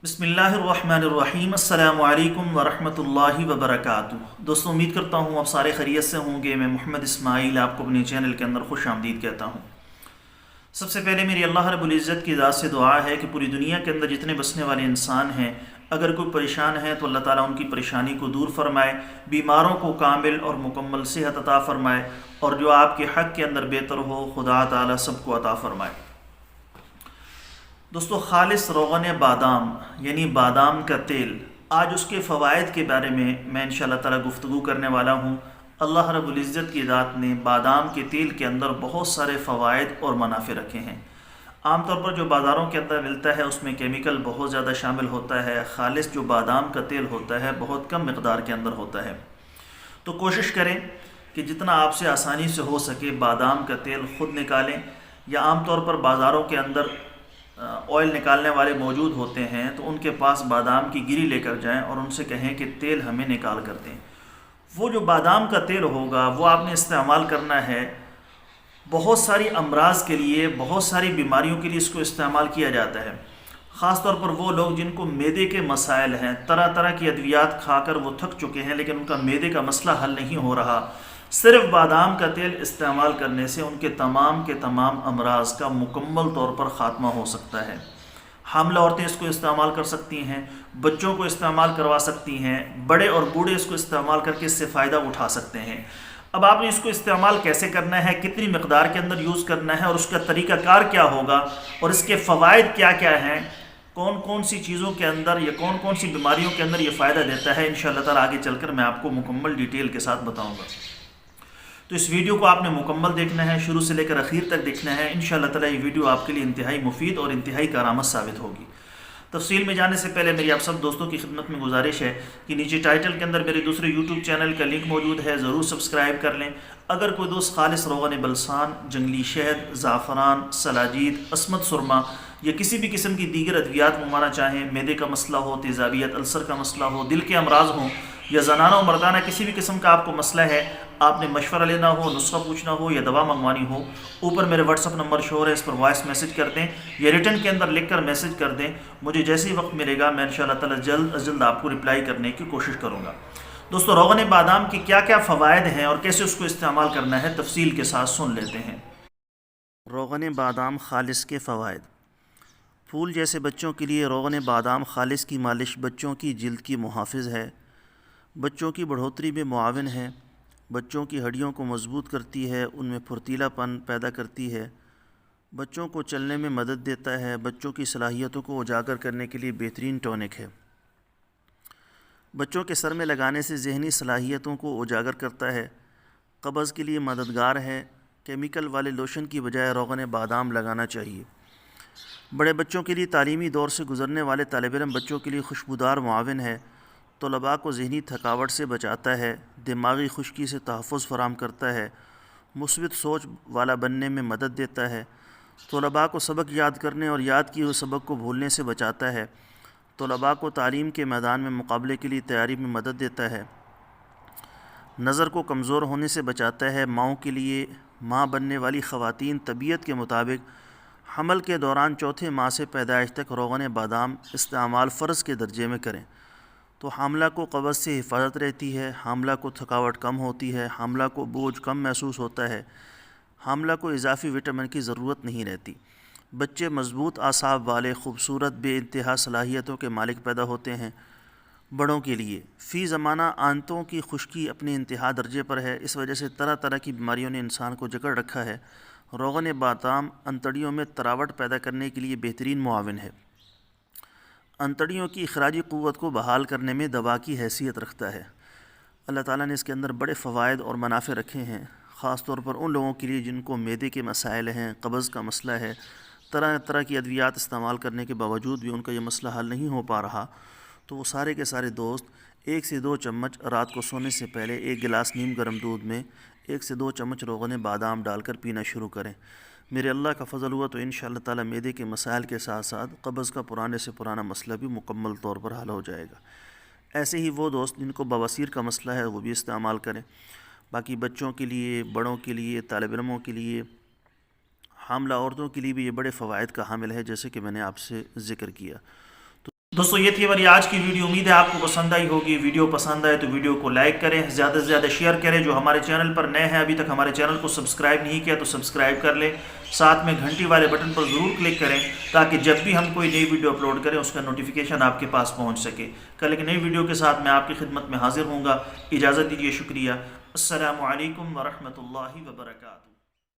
बिस्मिल्लाहिर्रहमानिर्रहीम। अस्सलामु अलैकुम वरहमतुल्लाहि वबरकातुह। दोस्तों, उम्मीद करता हूँ आप सारे खैरियत से होंगे। मैं मोहम्मद इस्माइल आपको अपने चैनल के अंदर खुश आमदीद कहता हूँ। सबसे पहले मेरी अल्लाह रब्बुल इज़्ज़त की ज़ात से दुआ है कि पूरी दुनिया के अंदर जितने बसने वाले इंसान हैं, अगर कोई परेशान है तो अल्लाह ताला उनकी परेशानी को दूर फरमाए, बीमारों को कामिल और मुकम्मल सेहत अता फरमाए, और जो आपके हक़ के अंदर बेहतर हो खुदा ताला सबको अता फरमाए। दोस्तों, खालिस रोग़न बादाम यानी बादाम का तेल, आज उसके फ़वाइद के बारे में मैं इंशाअल्लाह ताला गुफ्तगू करने वाला हूँ। अल्लाह रब्बुल इज़्ज़त की ज़ात ने बादाम के तेल के अंदर बहुत सारे फ़वाइद और मुनाफ़े रखे हैं। आमतौर पर जो बाज़ारों के अंदर मिलता है उसमें केमिकल बहुत ज़्यादा शामिल होता है। खालिस जो बादाम का तेल होता है बहुत कम मिक़दार के अंदर होता है। तो कोशिश करें कि जितना आपसे आसानी से हो सके बादाम का तेल ख़ुद निकालें, या आमतौर पर बाज़ारों के अंदर ऑयल निकालने वाले मौजूद होते हैं, तो उनके पास बादाम की गिरी लेकर जाएं और उनसे कहें कि तेल हमें निकाल कर दें। वो जो बादाम का तेल होगा वो आपने इस्तेमाल करना है। बहुत सारी अमराज के लिए, बहुत सारी बीमारियों के लिए इसको इस्तेमाल किया जाता है। ख़ास तौर पर वो लोग जिनको मैदे के मसाइल हैं, तरह तरह की अद्वियात खाकर वो थक चुके हैं लेकिन उनका मैदे का मसला हल नहीं हो रहा। सिर्फ बादाम का तेल इस्तेमाल करने से उनके तमाम के तमाम अमराज का मुकम्मल तौर पर ख़ात्मा हो सकता है। हामिला औरतें इसको इस्तेमाल कर सकती हैं, बच्चों को इस्तेमाल करवा सकती हैं, बड़े और बूढ़े इसको इस्तेमाल करके इससे फ़ायदा उठा सकते हैं। अब आपने इसको इस्तेमाल कैसे करना है, कितनी मकदार के अंदर यूज़ करना है, और उसका तरीक़ाकार क्या होगा, और इसके फ़वाइद क्या क्या हैं, कौन कौन सी चीज़ों के अंदर या कौन कौन सी बीमारियों के अंदर ये फ़ायदा देता है, इंशाअल्लाह ताला आगे चलकर मैं आपको मुकम्मल डिटेल के साथ बताऊँगा। तो इस वीडियो को आपने मुकम्मल देखना है, शुरू से लेकर आखिर तक देखना है। इंशाअल्लाह ताला ये वीडियो आपके लिए इंतहाई मुफीद और इंतहाई कारआमद साबित होगी। तफसील में जाने से पहले मेरी आप सब दोस्तों की खिदमत में गुजारिश है कि नीचे टाइटल के अंदर मेरे दूसरे यूट्यूब चैनल का लिंक मौजूद है, ज़रूर सब्सक्राइब कर लें। अगर कोई दोस्त खालिस रोग़न बलसान, जंगली शहद, ज़ाफ़रान, सलाजीद, अस्मत सुरमा या किसी भी किस्म की दीगर अद्वियात मंगवाना चाहें, मैदे का मसला हो, तेज़ाबियत, अल्सर का मसला हो, दिल के अमराज हों, या ज़नाना और मर्दाना किसी भी किस्म का आपको मसला है, आपने मशवरा लेना हो, नुस्खा पूछना हो या दवा मंगवानी हो, ऊपर मेरे व्हाट्सअप नंबर शो है, इस पर वॉइस मैसेज कर दें या रिटर्न के अंदर लिख कर मैसेज कर दें। मुझे जैसे ही वक्त मिलेगा मैं इंशाअल्लाह ताला जल्द अज जल्द आपको रिप्लाई करने की कोशिश करूँगा। दोस्तों, रोग़न बादाम के क्या क्या फ़वाइद हैं और कैसे उसको इस्तेमाल करना है, तफसील के साथ सुन लेते हैं। रोग़न बादाम खालिस के फ़वाइद। फूल जैसे बच्चों के लिए रोग़न बादाम खालिस की मालिश बच्चों की जिल्द की मुहाफ़िज़ है, बच्चों की बढ़ोतरी में मुआविन है, बच्चों की हड्डियों को मजबूत करती है, उनमें फुर्तीलापन पैदा करती है, बच्चों को चलने में मदद देता है, बच्चों की सलाहियतों को उजागर करने के लिए बेहतरीन टॉनिक है, बच्चों के सर में लगाने से ज़हनी सलाहियतों को उजागर करता है, कब्ज़ के लिए मददगार है। केमिकल वाले लोशन की बजाय रोग़न बादाम लगाना चाहिए। बड़े बच्चों के लिए तालीमी दौर से गुज़रने वाले तालिब इल्म बच्चों के लिए खुशबूदार मुआविन है, तलबा को ज़हनी थकावट से बचाता है, दिमागी खुश्की से तहफ़्फ़ुज़ फ़राहम करता है, मुस्बित सोच वाला बनने में मदद देता है, तलबा को सबक याद करने और याद किए हुए सबक को भूलने से बचाता है, तलबा को तालीम के मैदान में मुकाबले के लिए तैयारी में मदद देता है, नज़र को कमज़ोर होने से बचाता है। माँओं के लिए, माँ बनने वाली ख़वातीन तबीयत के मुताबिक हमल के दौरान चौथे माह से पैदाइश तक रोग़न बादाम इस्तेमाल फ़र्ज़ के दर्जे में करें तो हामला को कब्ज़ से हिफाजत रहती है, हामला को थकावट कम होती है, हामला को बोझ कम महसूस होता है, हामला को इजाफ़ी विटामिन की ज़रूरत नहीं रहती। बच्चे मज़बूत आसाब वाले खूबसूरत बेइंतहा सलाहियतों के मालिक पैदा होते हैं। बड़ों के लिए फ़ी ज़माना आंतों की खुश्की अपने इंतहा दर्जे पर है, इस वजह से तरह तरह की बीमारियों ने इंसान को जकड़ रखा है। रोग़न बादाम अंतड़ियों में तरावट पैदा करने के लिए बेहतरीन मुआविन है, अंतड़ियों की इखराजी क़ुव्वत को बहाल करने में दवा की हैसियत रखता है। अल्लाह ताला ने इसके अंदर बड़े फ़वाइद और मुनाफ़े रखे हैं, ख़ास तौर पर उन लोगों के लिए जिनको मैदे के मसाइल हैं, कब्ज़ का मसला है, तरह तरह की अद्वियात इस्तेमाल करने के बावजूद भी उनका ये मसला हल नहीं हो पा रहा। तो वो सारे के सारे दोस्त 1 से 2 चम्मच रात को सोने से पहले 1 गिलास नीम गर्म दूध में 1 से 2 चम्मच रोग़न बादाम डालकर पीना शुरू करें। मेरे अल्लाह का फ़ज़ल हुआ तो इंशाअल्लाह ताला मैदे के मसाइल के साथ साथ कब्ज़ का पुराने से पुराना मसला भी मुकम्मल तौर पर हल हो जाएगा। ऐसे ही वो दोस्त जिनको बवासीर का मसला है वो भी इस्तेमाल करें। बाकी बच्चों के लिए, बड़ों के लिए, तालिब इल्मों के लिए, हामला औरतों के लिए भी ये बड़े फ़वाइद का हामिल है, जैसे कि मैंने आपसे ज़िक्र किया। دوستو یہ تھی ہماری آج کی ویڈیو، امید ہے آپ کو پسند آئی ہوگی۔ ویڈیو پسند آئے تو ویڈیو کو لائک کریں، زیادہ سے زیادہ شیئر کریں۔ جو ہمارے چینل پر نئے ہیں، ابھی تک ہمارے چینل کو سبسکرائب نہیں کیا تو سبسکرائب کر لیں، ساتھ میں گھنٹی والے بٹن پر ضرور کلک کریں تاکہ جب بھی ہم کوئی نئی ویڈیو اپلوڈ کریں اس کا نوٹیفیکیشن آپ کے پاس پہنچ سکے۔ کل ایک نئی ویڈیو کے ساتھ میں آپ کی خدمت میں حاضر ہوں گا۔ اجازت دیجیے، شکریہ۔ السلام علیکم ورحمۃ اللہ وبرکاتہ۔